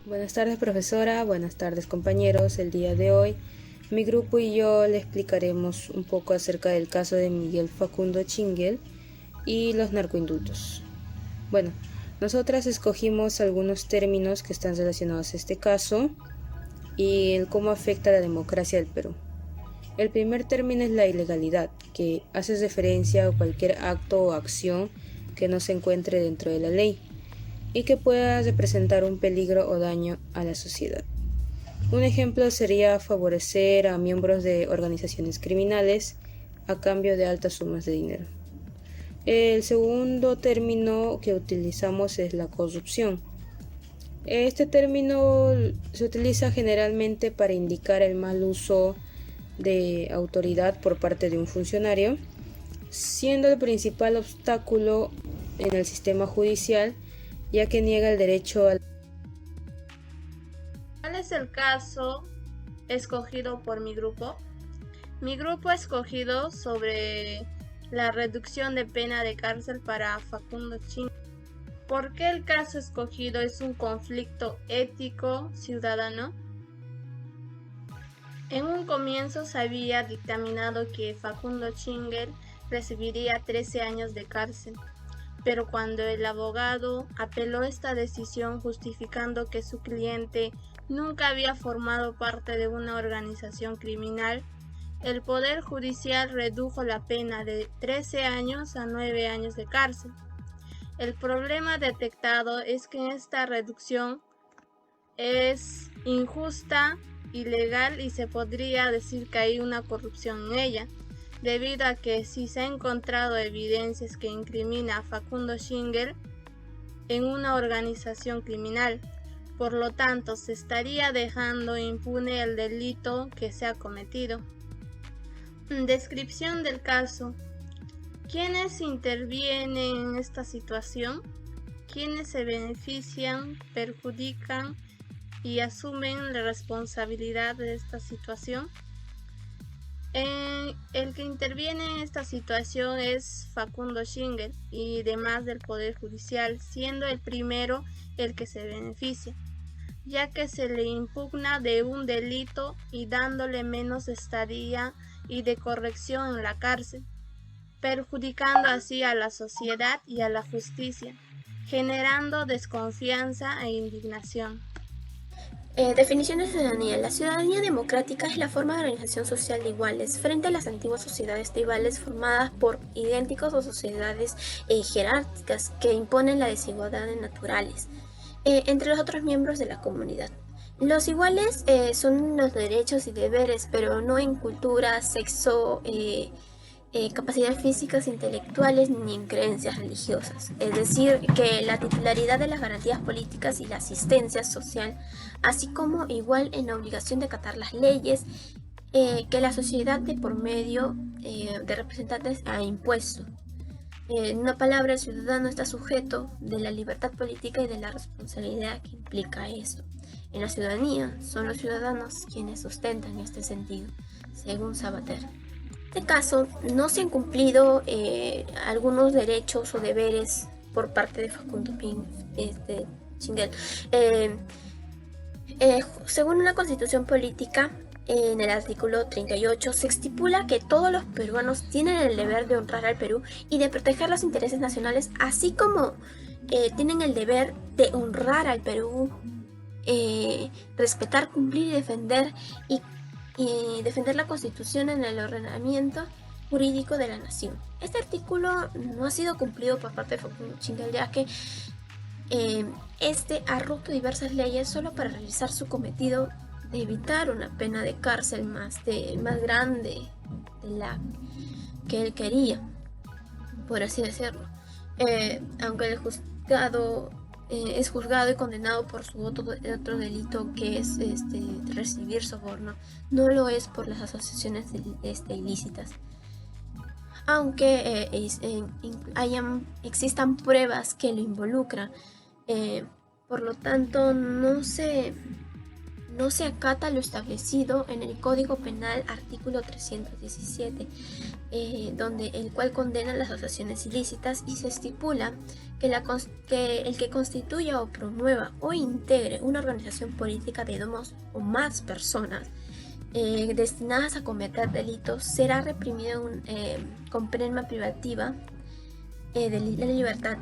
Buenas tardes, profesora. Buenas tardes, compañeros. El día de hoy, mi grupo y yo le explicaremos un poco acerca del caso de Miguel Facundo Chinguel y los narcoindultos. Bueno, nosotras escogimos algunos términos que están relacionados a este caso y el cómo afecta a la democracia del Perú. El primer término es la ilegalidad, que hace referencia a cualquier acto o acción que no se encuentre dentro de la ley y que pueda representar un peligro o daño a la sociedad. Un ejemplo sería favorecer a miembros de organizaciones criminales a cambio de altas sumas de dinero. El segundo término que utilizamos es la corrupción. Este término se utiliza generalmente para indicar el mal uso de autoridad por parte de un funcionario, siendo el principal obstáculo en el sistema judicial, ya que niega el derecho al... ¿Cuál es el caso escogido por mi grupo? Mi grupo ha escogido sobre la reducción de pena de cárcel para Facundo Chinguel. ¿Por qué el caso escogido es un conflicto ético ciudadano? En un comienzo se había dictaminado que Facundo Chinguel recibiría 13 años de cárcel, pero cuando el abogado apeló esta decisión justificando que su cliente nunca había formado parte de una organización criminal, el Poder Judicial redujo la pena de 13 años a 9 años de cárcel. El problema detectado es que esta reducción es injusta, ilegal y se podría decir que hay una corrupción en ella, debido a que si se han encontrado evidencias que incrimina a Facundo Chinguel en una organización criminal. Por lo tanto, se estaría dejando impune el delito que se ha cometido. Descripción del caso. ¿Quiénes intervienen en esta situación? ¿Quiénes se benefician, perjudican y asumen la responsabilidad de esta situación? El que interviene en esta situación es Facundo Chinguel y demás del Poder Judicial, siendo el primero el que se beneficia, ya que se le impugna de un delito y dándole menos estadía y de corrección en la cárcel, perjudicando así a la sociedad y a la justicia, generando desconfianza e indignación. Definición de ciudadanía. La ciudadanía democrática es la forma de organización social de iguales frente a las antiguas sociedades tribales formadas por idénticos o sociedades jerárquicas que imponen la desigualdad de naturales entre los otros miembros de la comunidad. Los iguales son los derechos y deberes, pero no en cultura, sexo, capacidades físicas, intelectuales ni en creencias religiosas. Es decir, que la titularidad de las garantías políticas y la asistencia social, así como igual en la obligación de acatar las leyes que la sociedad de por medio de representantes ha impuesto. En una palabra, el ciudadano está sujeto de la libertad política y de la responsabilidad que implica esto. En la ciudadanía son los ciudadanos quienes sustentan este sentido, según Sabater. En este caso, no se han cumplido algunos derechos o deberes por parte de Facundo Chinguel. Según una constitución política, en el artículo 38 se estipula que todos los peruanos tienen el deber de honrar al Perú y de proteger los intereses nacionales, así como tienen el deber de honrar al Perú, respetar, cumplir y defender la Constitución en el ordenamiento jurídico de la nación. Este artículo no ha sido cumplido por parte de Facundo Chinguel, ya que este ha roto diversas leyes solo para realizar su cometido de evitar una pena de cárcel más grande de la que él quería, por así decirlo. Aunque el juzgado es juzgado y condenado por su otro delito, que es recibir soborno, no lo es por las asociaciones ilícitas. Aunque existan pruebas que lo involucran, por lo tanto no se no se acata lo establecido en el Código Penal artículo 317, donde el cual condena las asociaciones ilícitas y se estipula que el que constituya o promueva o integre una organización política de dos o más personas destinadas a cometer delitos será reprimido con pena privativa de la libertad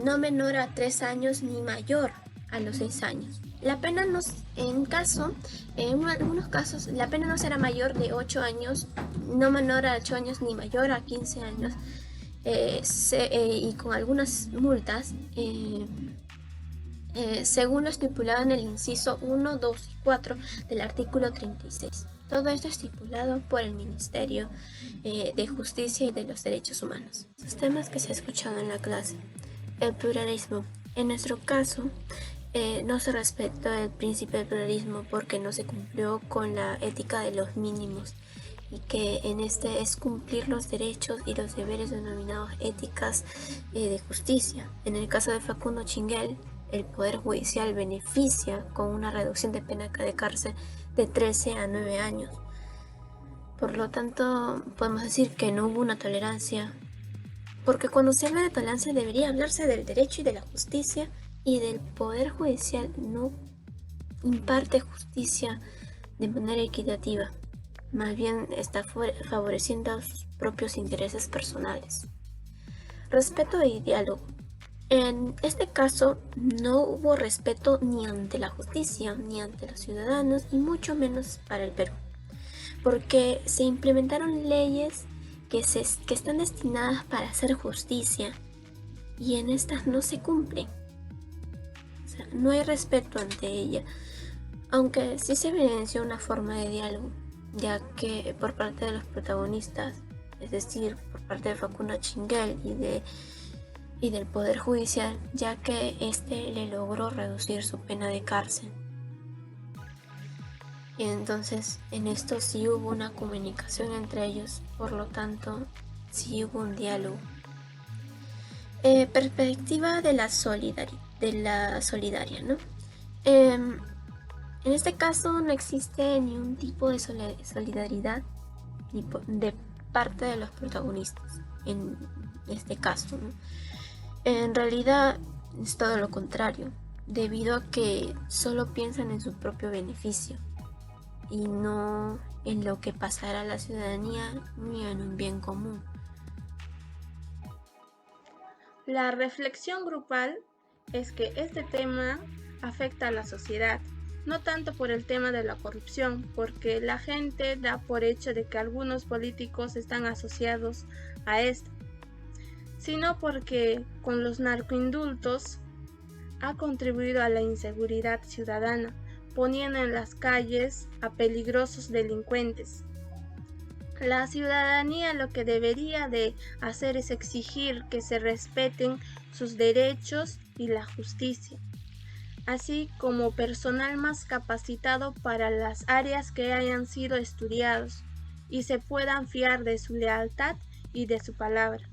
no menor a 3 años ni mayor a los 6 años. La pena en algunos casos, la pena no será mayor de 8 años, no menor a 8 años ni mayor a 15 años, y con algunas multas, según lo estipulado en el inciso 1, 2 y 4 del artículo 36. Todo esto estipulado por el Ministerio de Justicia y de los Derechos Humanos. Los temas que se ha escuchado en la clase. El pluralismo. En nuestro caso, no se respetó el principio del pluralismo porque no se cumplió con la ética de los mínimos, y que en este es cumplir los derechos y los deberes denominados éticas de justicia. En el caso de Facundo Chinguel, el Poder Judicial beneficia con una reducción de pena de cárcel de 13 a 9 años. Por lo tanto, podemos decir que no hubo una tolerancia, porque cuando se habla de tolerancia debería hablarse del derecho y de la justicia, y del Poder Judicial no imparte justicia de manera equitativa, más bien está favoreciendo sus propios intereses personales. Respeto y diálogo. En este caso no hubo respeto ni ante la justicia, ni ante los ciudadanos, y mucho menos para el Perú, porque se implementaron leyes que están destinadas para hacer justicia, y en estas no se cumplen. O sea, no hay respeto ante ella, aunque sí se evidenció una forma de diálogo, ya que por parte de los protagonistas, es decir, por parte de Facundo Chinguel y del Poder Judicial, ya que este le logró reducir su pena de cárcel. Y entonces en esto sí hubo una comunicación entre ellos, por lo tanto sí hubo un diálogo. Perspectiva de la solidaria, ¿no? En este caso no existe ni un tipo de solidaridad de parte de los protagonistas en este caso, ¿no? En realidad es todo lo contrario, debido a que solo piensan en su propio beneficio y no en lo que pasará a la ciudadanía ni en un bien común. La reflexión grupal es que este tema afecta a la sociedad, no tanto por el tema de la corrupción, porque la gente da por hecho de que algunos políticos están asociados a esto, sino porque con los narcoindultos ha contribuido a la inseguridad ciudadana, poniendo en las calles a peligrosos delincuentes. La ciudadanía lo que debería de hacer es exigir que se respeten sus derechos y la justicia, así como personal más capacitado para las áreas que hayan sido estudiados y se puedan fiar de su lealtad y de su palabra.